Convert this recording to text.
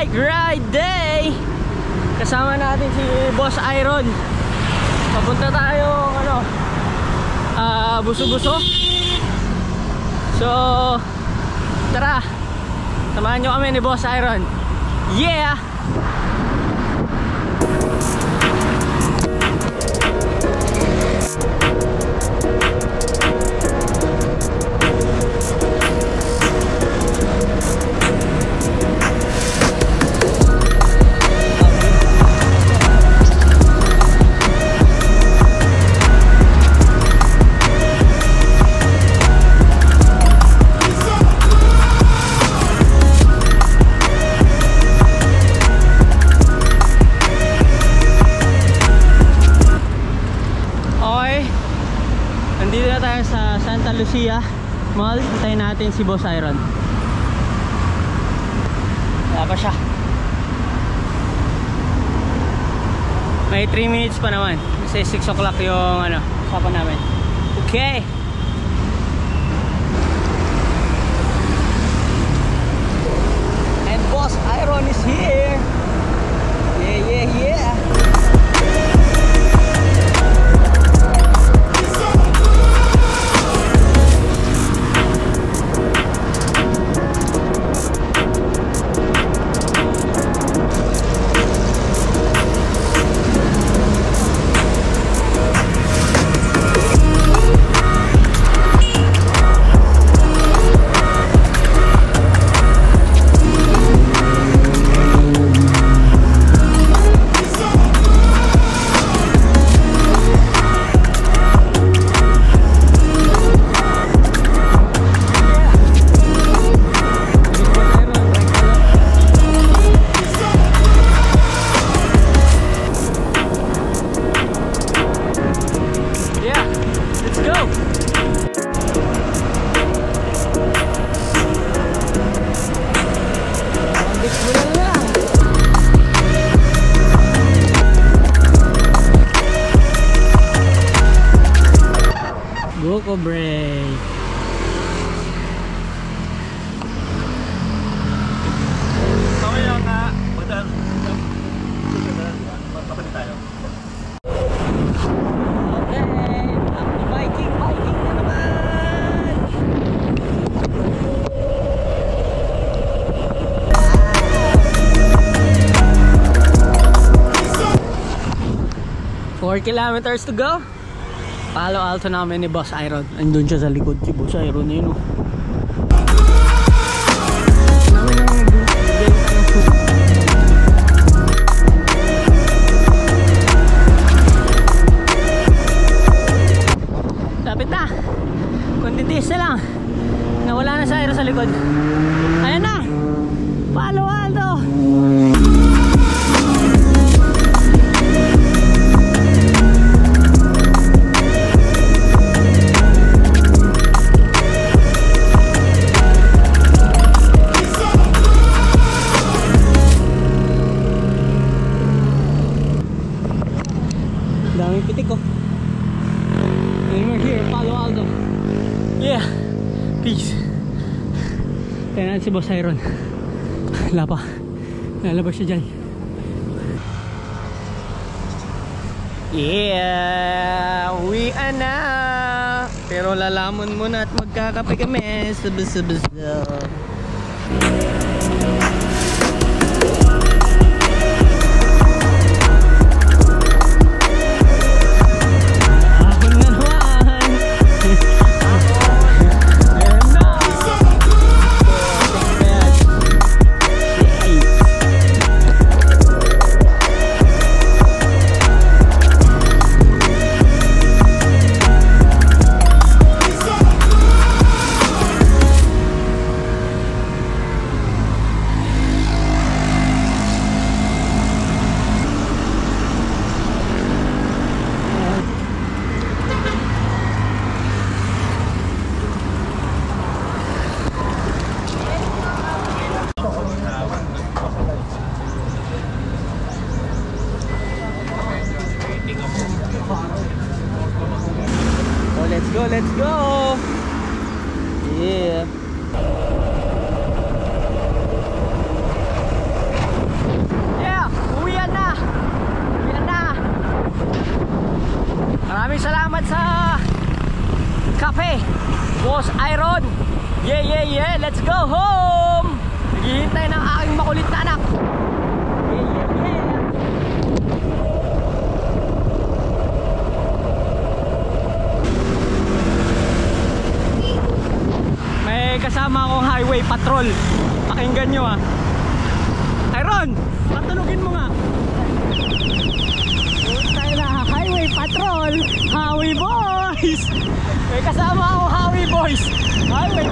bike ride day. Kasama natin si Boss Iron. Papunta tayo Buso-Buso. So tara, samahan nyo kami ni Boss Iron. Yeah! Nandito na tayo sa Santa Lucia Mall. Hintayin natin si Boss Iron. Wala pa siya. May 3 minutes pa naman. Kasi 6 o'clock yung usapan namin. Okay. And Boss Iron is here. Yeah, yeah, yeah. Go break. Okay lang na. Magpapalit tayo. Okay. Biking na naman. Four kilometers to go. Palo Alto namin ni Boss Iron. Andun siya sa likod, si Boss Iron na yun. Lapit na. Kuntitis na lang. Nawala na si Iron sa likod. Ayan na. Palo Alto. Daming pitik ko. And we're here, Palo Alto. Yeah. Peace. Kaya natin si Boss Iron. Wala pa. Lalabas siya dyan. Yeah. We are na. Pero lalamon muna at magkakape kami. Sabas-sabas. Let's go! Yeah! Maraming salamat sa kape, Boss Iron. Yeah, yeah, yeah. Let's go home. Naghihintay ng aking makulit na anak. Yeah, yeah, yeah. May kasama akong highway patrol. Pakinggan nyo ah. Iron, patulugin mo nga. Tayo na, highway patrol. Howie boys. May kasama akong Howie boys. Highway